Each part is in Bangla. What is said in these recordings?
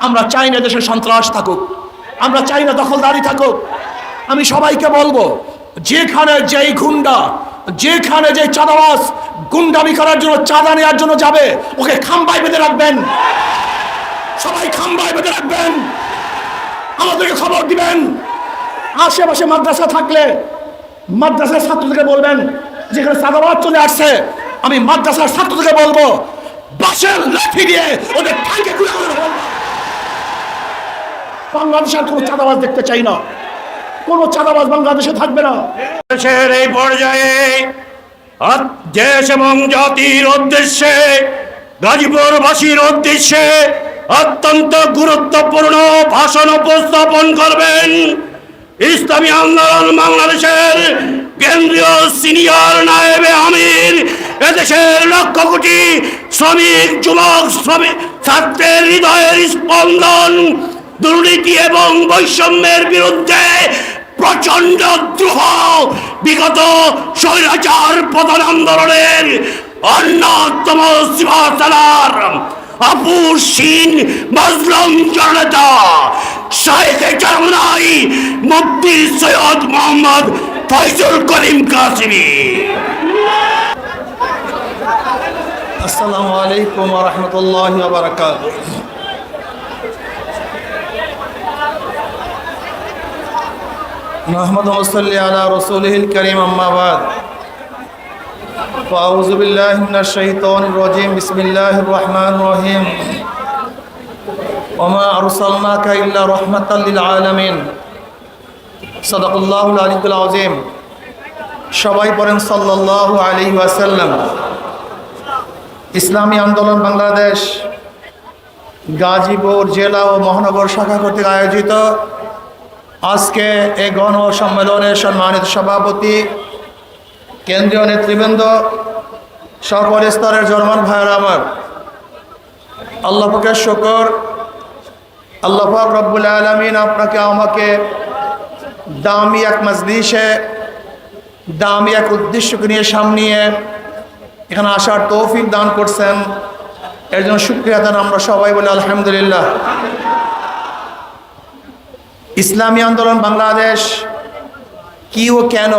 আমরা চাই না দেশে সন্ত্রাস থাকুক, আমরা চাই না দখলদারি থাকুক। আমি সবাইকে বলবো, যেখানে যেই গুন্ডা, যেখানে যে চাঁদাবাজ গুন্ডামি করার জন্য, চাঁদা নেওয়ার জন্য যাবে, ওকে খাম্বায় বেঁধে রাখবেন। সবাই খাম্বায় বেঁধে রাখবেন, আমাদেরকে খবর দিবেন। আশেপাশে মাদ্রাসা থাকলে মাদ্রাসার ছাত্রদেরকে বলবেন, যেখানে চাঁদাবাজ চলে আসছে, আমি মাদ্রাসার ছাত্রদেরকে বলবো, বাঁশের লাঠি দিয়ে ওদের ঠ্যাঙ্গে গুঁড়ো করে দেবো। বাংলাদেশের কোনো চাঁদাবাজ দেখতে চাই না, কোনো চাঁদাবাজ বাংলাদেশে থাকবে না। দেশের এই পর্যায়ে দেশ এবং জাতির উদ্দেশ্যে, গাজীপুরবাসীর উদ্দেশ্যে অত্যন্ত গুরুত্বপূর্ণ ভাষণ উপস্থাপন করবেন ইসলামী আন্দোলন বাংলাদেশের কেন্দ্রীয় সিনিয়র নায়েবে আমির, এদেশের লক্ষ কোটি শ্রমিক, যুবক, ছাত্রের হৃদয়ের স্পন্দন, দুর্নীতি এবং বৈষম্যের বিরুদ্ধে প্রচন্ড দ্রোহ, বিগত স্বৈরাচার পতন আন্দোলনের অন্যতম সিপাহসালার আপুসীন মজলুম জনতা শাহেখে চরমনাই মুফতি সৈয়দ মোহাম্মদ ফয়জুল করিম কাসেমী। আসসালামু আলাইকুম ওয়া রাহমাতুল্লাহি ওয়া বারাকাতুহু। নাহমাদু ওয়া সাল্লি আলা রাসূলিল কারীম, আম্মা বাদ। ফাউযু বিল্লাহি মিনাশ শাইতানির রাজীম। বিসমিল্লাহির রহমানির রহিম। ওয়া মা আরসালনাকা ইল্লা রাহমাতাল লিল আলামিন। সাদাকাল্লাহুল আলিয়্যুল আযীম। সবাই পড়েন সাল্লাল্লাহু আলাইহি ওয়াসাল্লাম। ইসলামী আন্দোলন বাংলাদেশ গাজীপুর জেলা ও মহানগর শাখা কর্তৃক আয়োজিত আজকে এই গণ সম্মেলনের সম্মানিত সভাপতি, কেন্দ্রীয় নেতৃবৃন্দ, সকল স্তরের জনমান ভাইয়েরা আমার, আল্লাহ পাকের শুকর, আল্লাহ পাক রব্বুল আলামিন আপনাকে আমাকে দামি এক মজলিসে, দামি এক উদ্দেশ্যকে নিয়ে সামনে এখানে আসার তৌফিক দান করছেন। এর জন্য শুকরিয়া আদান আমরা সবাই বলি আলহামদুলিল্লাহ। ইসলামী আন্দোলন বাংলাদেশ কি ও কেন,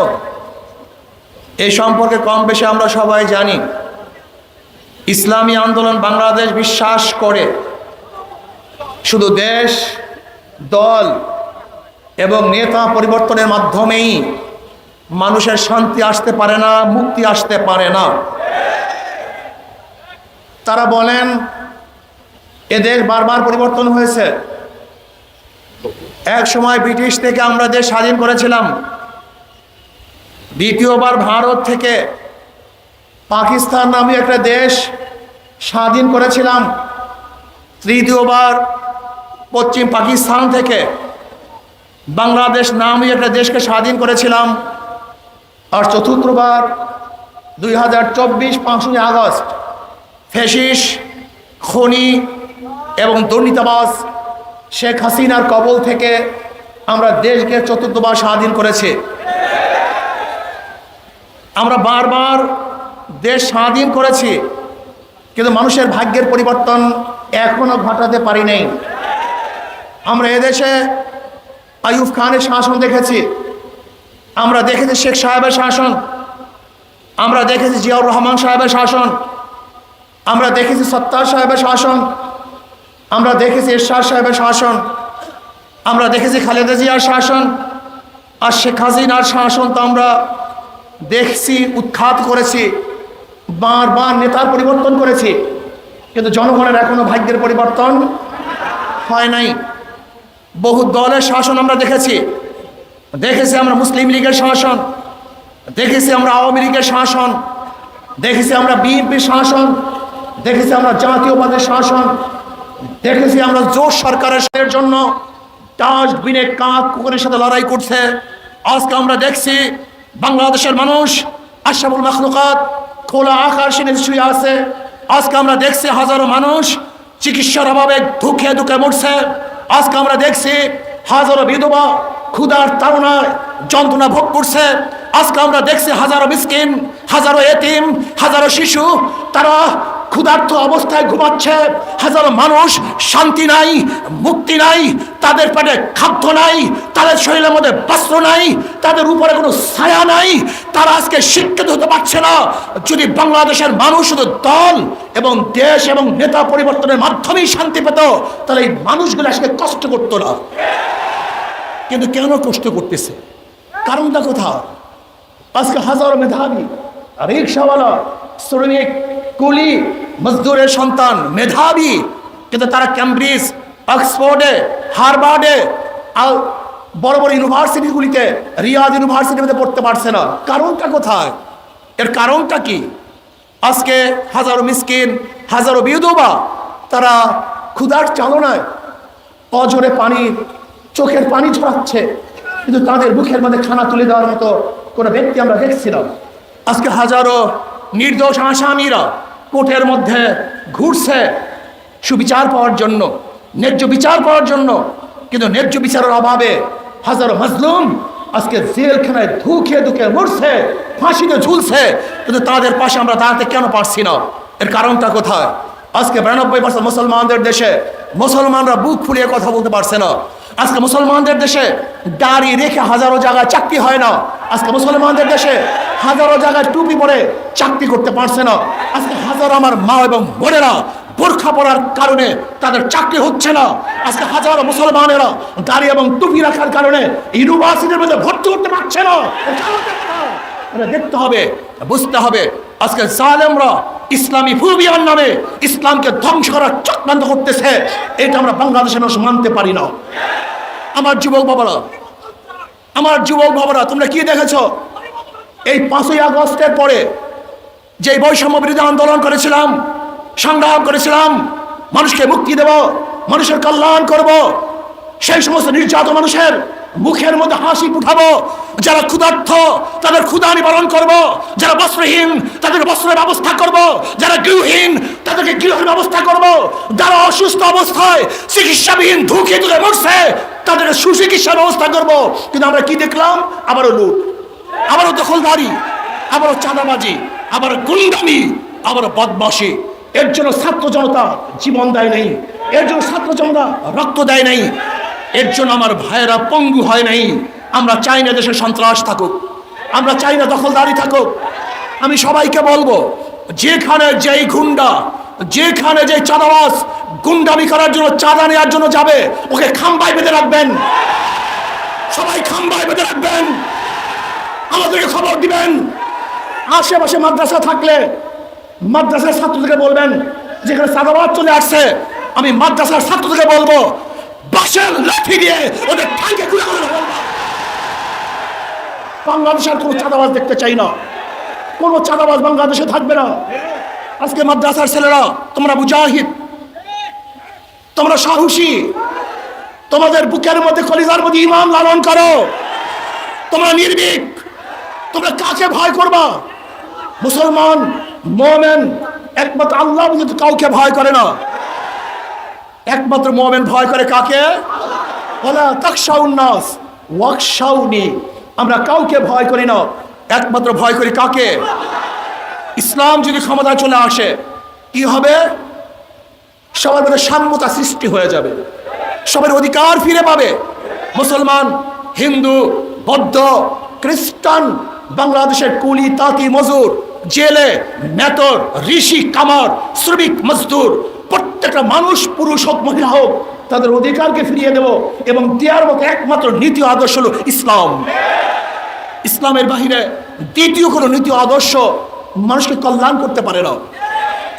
এই সম্পর্কে কম বেশি আমরা সবাই জানি। ইসলামী আন্দোলন বাংলাদেশ বিশ্বাস করে শুধু দেশ, দল এবং নেতা পরিবর্তনের মাধ্যমেই মানুষের শান্তি আসতে পারে না, মুক্তি আসতে পারে না। তারা বলেন এদেশ বারবার পরিবর্তন হয়েছে। এক সময় ব্রিটিশ থেকে আমরা দেশ স্বাধীন করেছিলাম, দ্বিতীয়বার ভারত থেকে পাকিস্তান নামে একটা দেশ স্বাধীন করেছিলাম, তৃতীয়বার পশ্চিম পাকিস্তান থেকে বাংলাদেশ নামে একটা দেশকে স্বাধীন করেছিলাম, আর চতুর্থবার 2024 5ই আগস্ট ফ্যাসিস্ট, খনি এবং দুর্নীতিবাজ শেখ হাসিনার কবল থেকে আমরা দেশকে চতুর্থবার স্বাধীন করেছি। আমরা বারবার দেশ স্বাধীন করেছি, কিন্তু মানুষের ভাগ্যের পরিবর্তন এখনো ঘটাতে পারি নাই। আমরা এদেশে আইয়ুব খানের শাসন দেখেছি, আমরা দেখেছি শেখ সাহেবের শাসন, আমরা দেখেছি জিয়াউর রহমান সাহেবের শাসন, আমরা দেখেছি সত্তার সাহেবের শাসন, আমরা দেখেছি এরশাদ সাহেবের শাসন, আমরা দেখেছি খালেদা জিয়ার শাসন, আর শেখ হাসিনার শাসন তো আমরা দেখছি, উৎখাত করেছি, বারবার নেতার পরিবর্তন করেছি, কিন্তু জনগণের এখনো ভাগ্যের পরিবর্তন হয় নাই। বহু দলের শাসন আমরা দেখেছি, দেখেছি আমরা মুসলিম লীগের শাসন, দেখেছি আমরা আওয়ামী লীগের শাসন, দেখেছি আমরা বিএনপির শাসন, দেখেছি আমরা জাতীয়বাদের শাসন, দেখেছি আমরা জোট সরকারের জন্য ডাস্টবিনে কাক কুকুরের সাথে লড়াই করছে। আজকে আমরা দেখছি বাংলাদেশের মানুষ আশরাফুল মাখলুকাত খোলা আকাশে নিচে শুয়ে আছে। আজকে আমরা দেখছি হাজারো মানুষ চিকিৎসার অভাবে ধুকে ধুকে মরছে। আজকে আমরা দেখছি হাজারো বিধবা ক্ষুধার তাড়নায় যন্ত্রণা ভোগ করছে। আজকে আমরা দেখছি হাজারো মিসকিন, হাজারো এতিম, হাজারো শিশু তারা ক্ষুধার্ত অবস্থায় ঘুমাচ্ছে, হাজারো মানুষ শান্তি নাই, মুক্তি নাই, তাদের পেটে খাদ্য নাই, তাদের শরীরের মধ্যে বস্ত্র নাই, তাদের উপরে কোনো ছায়া নাই, তারা আজকে শিক্ষিত হতে পারছে না। যদি বাংলাদেশের মানুষ শুধু দল এবং দেশ এবং নেতা পরিবর্তনের মাধ্যমেই শান্তি পেত, তাহলে এই মানুষগুলো আজকে কষ্ট করতো না। কিন্তু কেন কষ্ট করতেছে? কারণটা কোথায়? আজকে হাজারো মেধাবী রিক্সাওয়ালা, শ্রমিক, কুলি, মজদুরের সন্তান মেধাবী, কিন্তু তারা ক্যামব্রিজ, অক্সফোর্ডে, হার্ভার্ডে, বড় বড় ইউনিভার্সিটিগুলিতে, রিয়াদ ইউনিভার্সিটিতে পড়তে পারছে না। কারণটা কোথায়? এর কারণটা কি? আজকে হাজারো মিসকিন, হাজারো বিধবা তারা ক্ষুধার চালনায় অজরে পানি, চোখের পানি ঝরাচ্ছে, কিন্তু তাদের মুখের মধ্যে খানা তুলে দেওয়ার মতো কোনো ব্যক্তি আমরা দেখছি না। আজকে হাজারো নির্দোষ আসামিরা কোর্টের মধ্যে ঘুরছে সুবিচার পাওয়ার জন্য, ন্যায্য বিচার পাওয়ার জন্য, কিন্তু ন্যায্য বিচারের অভাবে হাজারো মাজলুম আজকে জেলখানায় ধুকে ধুকে মরছে, ফাঁসিতে ঝুলছে, কিন্তু তাদের পাশে আমরা দাঁড়াতে কেন পারছি না? এর কারণটা কোথায়? আজকে 92% মুসলমানদের দেশে মুসলমানরা বুক ফুলিয়ে কথা বলতে পারছে না। আজকে মুসলমানদের দেশে দাড়ি রেখে হাজারো জায়গায় চাকরি হয় না। আজকে মুসলমানদের দেশে হাজারো জায়গায় টুপি পরে চাকরি করতে পারছে না। আজকে হাজারো আমার মা এবং বোনেরা বোরখা পরার কারণে তাদের চাকরি হচ্ছে না। আজকে হাজারো মুসলমানেরা দাড়ি এবং টুপি রাখার কারণে ইউনিভার্সিটির মধ্যে ভর্তি করতে পারছে না। দেখতে হবে, বুঝতে হবে, আজকে জালেমরা ইসলামী ফুবিয়ার নামে ইসলামকে ধ্বংস করার চক্রান্ত করতেছে। এটা আমরা বাংলাদেশের মানুষ মানতে পারি না। আমার যুবক বাবারা, তোমরা কি দেখেছো? এই 5ই আগস্টের পরে যে বৈষম্য বিরোধী আন্দোলন করেছিলাম, সংগ্রাম করেছিলাম, মানুষকে মুক্তি দেব, মানুষের কল্যাণ করব, সেই সমস্ত নির্যাতিত মানুষের মুখের মধ্যে হাসি ফুটাবো। যারা ক্ষুধার্ত তাদের ক্ষুধা নিবারণ করব, যারা বস্ত্রহীন তাদের বস্ত্রের ব্যবস্থা করব, যারা গৃহহীন তাদেরকে গৃহের ব্যবস্থা করব, যারা অসুস্থ অবস্থায় চিকিৎসাবিহীন ধুকে ধুকে মরছে তাদের সুচিকিৎসার ব্যবস্থা করব। কিন্তু আমরা কি দেখলাম? আবারও লুট, আবারও দখলদারি, আবারও চাঁদাবাজি, আবারও গুন্ডামি, আবারও বদমাশি। এর জন্য ছাত্র জনতা জীবন দেয় নাই, এর জন্য ছাত্র জনতা রক্ত দেয় নাই, এর জন্য আমার ভাইয়েরা পঙ্গু হয় নাই। আমরা চাই না দেশে সন্ত্রাস থাকুক, আমরা চাই না দখলদারি থাকুক। আমি সবাইকে বলবো, যেখানে যেই গুন্ডা, যেখানে যে চাঁদাবাজ গুন্ডামি করার জন্য, চাঁদা নেওয়ার জন্য যাবে, ওকে খাম্বায় বেঁধে রাখবেন। সবাই খাম্বায় বেঁধে রাখবেন, আমাদেরকে খবর দিবেন। আশেপাশে মাদ্রাসা থাকলে মাদ্রাসার ছাত্রদেরকে বলবেন, যেখানে চাঁদাবাজ চলে আসছে, আমি মাদ্রাসার ছাত্রদেরকে বলবো, বাঁশের লাঠি দিয়ে ওদের ঠাইকে ঘুরে ঘুরে বলবো। বাংলাদেশের কোনো চাঁদাবাজ দেখতে চাই না, কোনো চাঁদাবাজ বাংলাদেশে থাকবে না। আজকে মাদ্রাসার ছেলেরা, তোমরা মুজাহিদ, তোমরা সাহসী, তোমাদের বুকের মধ্যে কলিজার মধ্যে ঈমান লালন করো, তোমরা নির্ভীক, তোমরা কাকে ভয় করবা? মুসলমান মুমিন একমাত্র আল্লাহ ব্যতীত কাউকে ভয় করে না। একমাত্র মুমিন ভয় করে কাকে? ওয়ালা তাখশাউন নাস ওয়াখশাউনি। আমরা কাউকে ভয় করি না, একমাত্র ভয় করি কাকে? ইসলাম যদি ক্ষমতায় চলে আসে কি হবে? সবার মধ্যে সাম্যতা সৃষ্টি হয়ে যাবে, সবার অধিকার ফিরে পাবে। মুসলমান, হিন্দু, বৌদ্ধ, খ্রিস্টান, বাংলাদেশের কুলি, তাঁতি, মজুর, জেলে, মেতর, ঋষি, কামার, শ্রমিক, মজদুর, প্রত্যেকটা মানুষ, পুরুষ হোক মহিলা হোক, তাদের অধিকারকে ফিরিয়ে দেব। এবং দেওয়ার মতো একমাত্র নীতি আদর্শ হলো ইসলাম। ইসলামের বাহিরে দ্বিতীয় কোনো নীতি আদর্শ মানুষকে কল্যাণ করতে পারে না।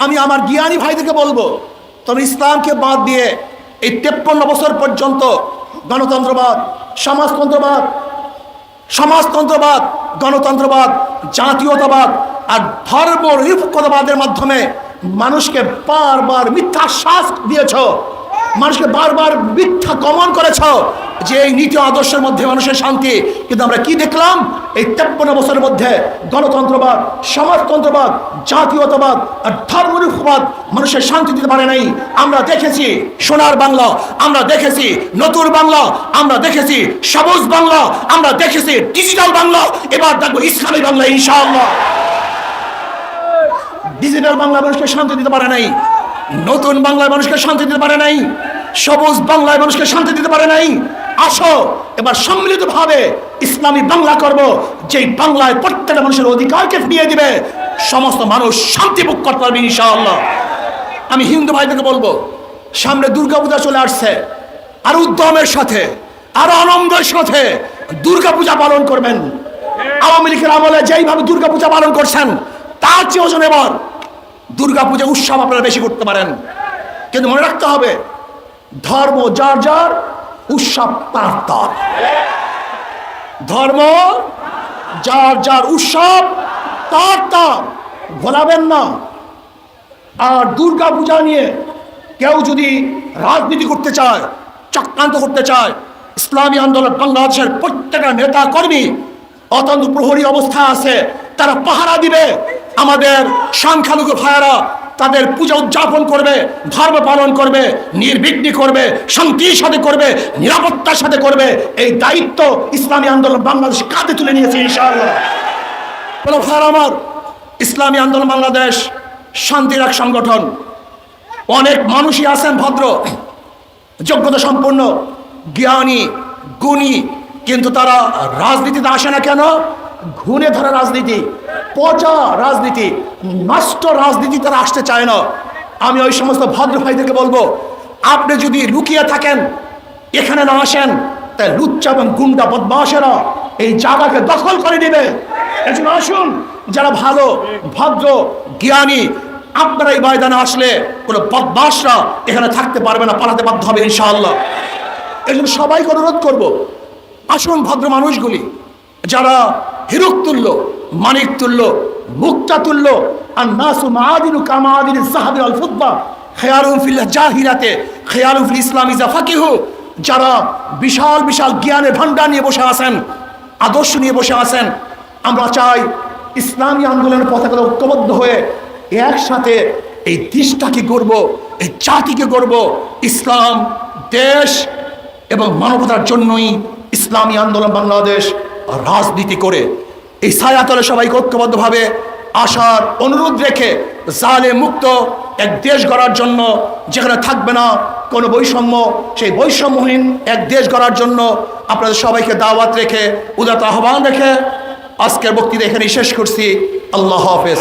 আমি আমার জ্ঞানী ভাইদেরকে বলবো, তবে ইসলামকে বাদ দিয়ে এই 53 বছর পর্যন্ত গণতন্ত্রবাদ, সমাজতন্ত্রবাদ, গণতন্ত্রবাদ, জাতীয়তাবাদ আর ধর্ম নিরপেক্ষতাবাদের মাধ্যমে মানুষকে বারবার মিথ্যা শ্বাস দিয়েছ, মানুষকে বারবার মিথ্যা কমন করেছ যে এই নীতি আদর্শের মধ্যে মানুষের শান্তি। কিন্তু আমরা কি দেখলাম? এই 53 বছরের মধ্যে গণতন্ত্রবাদ, সমাজতন্ত্রবাদ, জাতীয়তাবাদ আর ধর্মনিরপেক্ষতাবাদ মানুষের শান্তি দিতে পারে নাই। আমরা দেখেছি সোনার বাংলা, আমরা দেখেছি নতুন বাংলা, আমরা দেখেছি সবুজ বাংলা, আমরা দেখেছি ডিজিটাল বাংলা, এবার দেখবো ইসলামী বাংলা ইনশাআল্লাহ। ডিজিটাল বাংলা মানুষকে শান্তি দিতে পারে নাই, নতুন বাংলায় মানুষকে শান্তি দিতে পারে নাই, সবুজ বাংলায় মানুষকে শান্তি দিতে পারে নাই। আসো এবার সম্মিলিতভাবে ইসলামী বাংলা করব, যেই বাংলায় প্রত্যেকটা মানুষের অধিকারকে ফিরিয়ে দিবে, সমস্ত মানুষ শান্তি ভোগ করতে পারবে ইনশাআল্লাহ। আমি হিন্দু ভাইদেরকে বলবো, সামনে দুর্গাপূজা চলে আসছে, আর উদ্যমের সাথে আরো আনন্দের সাথে দুর্গাপূজা পালন করবেন। আওয়ামী লীগের আমলে যেইভাবে দুর্গাপূজা পালন করছেন, তার চেয়ে ওজন এবার দুর্গাপূজা উৎসব আপনারা বেশি করতে পারেন। কিন্তু মনে রাখতে হবে, ধর্ম যার যার, উৎসব তার তার। ধর্ম যার যার, উৎসব তার তার, ভোলাবেন না। আর দুর্গাপূজা নিয়ে কেউ যদি রাজনীতি করতে চায়, চক্রান্ত করতে চায়, ইসলামী আন্দোলন বাংলাদেশের প্রত্যেকটা নেতা কর্মী অত্যন্ত প্রহরী অবস্থা আছে, তারা পাহারা দিবে। আমাদের সংখ্যালঘু ভাইয়েরা তাদের পূজা উদযাপন করবে, ধর্ম পালন করবে, নির্বিঘ্নে করবে, শান্তির সাথে করবে, নিরাপত্তার সাথে করবে। এই দায়িত্ব ইসলামী আন্দোলন বাংলাদেশ কাঁধে তুলে নিয়েছে ইনশাআল্লাহ। ভাইয়েরা আমার, ইসলামী আন্দোলন বাংলাদেশ শান্তির এক সংগঠন। অনেক মানুষই আছেন ভদ্র, যোগ্যতা সম্পন্ন, জ্ঞানী, গুণী, কিন্তু তারা রাজনীতিতে আসে না কেন? ঘুণে ধরা রাজনীতি, পচা রাজনীতি, নষ্ট রাজনীতি তারা আসতে চায় না। আমি ওই সমস্ত ভদ্র ভাইদেরকে বলবো, আপনি যদি লুকিয়ে থাকেন, এখানে না আসেন, তাই লুচ্চা এবং গুন্ডা বদমাশেরা এই জায়গাকে দখল করে নেবে। এজন্য আসুন, যারা ভালো, ভদ্র, জ্ঞানী, আপনারা এই ময়দানে আসলে কোনো বদমাশরা এখানে থাকতে পারবে না, পালাতে বাধ্য হবে ইনশাআল্লাহ। এই জন্য সবাইকে অনুরোধ করবো, আসুন ভদ্র মানুষগুলি, যারা হিরুক তুল্য, মানিক তুল্য, মুক্তা তুল্য, আর নাসু মাআদিনু কামাআদিনিজ যাহাবি ওয়াল ফিদ্দা, খিয়ারুন ফিল জাহিরাতে খিয়ারুন ফিল ইসলামি ইযা ফাকিহু, যারা বিশাল বিশাল জ্ঞানের ভান্ডার নিয়ে বসে আছেন, আদর্শ নিয়ে বসে আছেন। আমরা চাই ইসলামী আন্দোলনের পতাকা ঐক্যবদ্ধ হয়ে একসাথে এই দেশটাকে গড়ব, এই জাতিকে গড়ব। ইসলাম, দেশ এবং মানবতার জন্যই ইসলামী আন্দোলন বাংলাদেশ রাজনীতি করে। এই ছায়াতলে সবাইকে ঐক্যবদ্ধভাবে আসার অনুরোধ রেখে জালেম মুক্ত এক দেশ গড়ার জন্য, যেখানে থাকবে না কোনো বৈষম্য, সেই বৈষম্যহীন এক দেশ গড়ার জন্য আপনাদের সবাইকে দাওয়াত রেখে, উদাত্ত আহ্বান রেখে আজকের বক্তৃতা এখানেই শেষ করছি। আল্লাহ হাফেজ।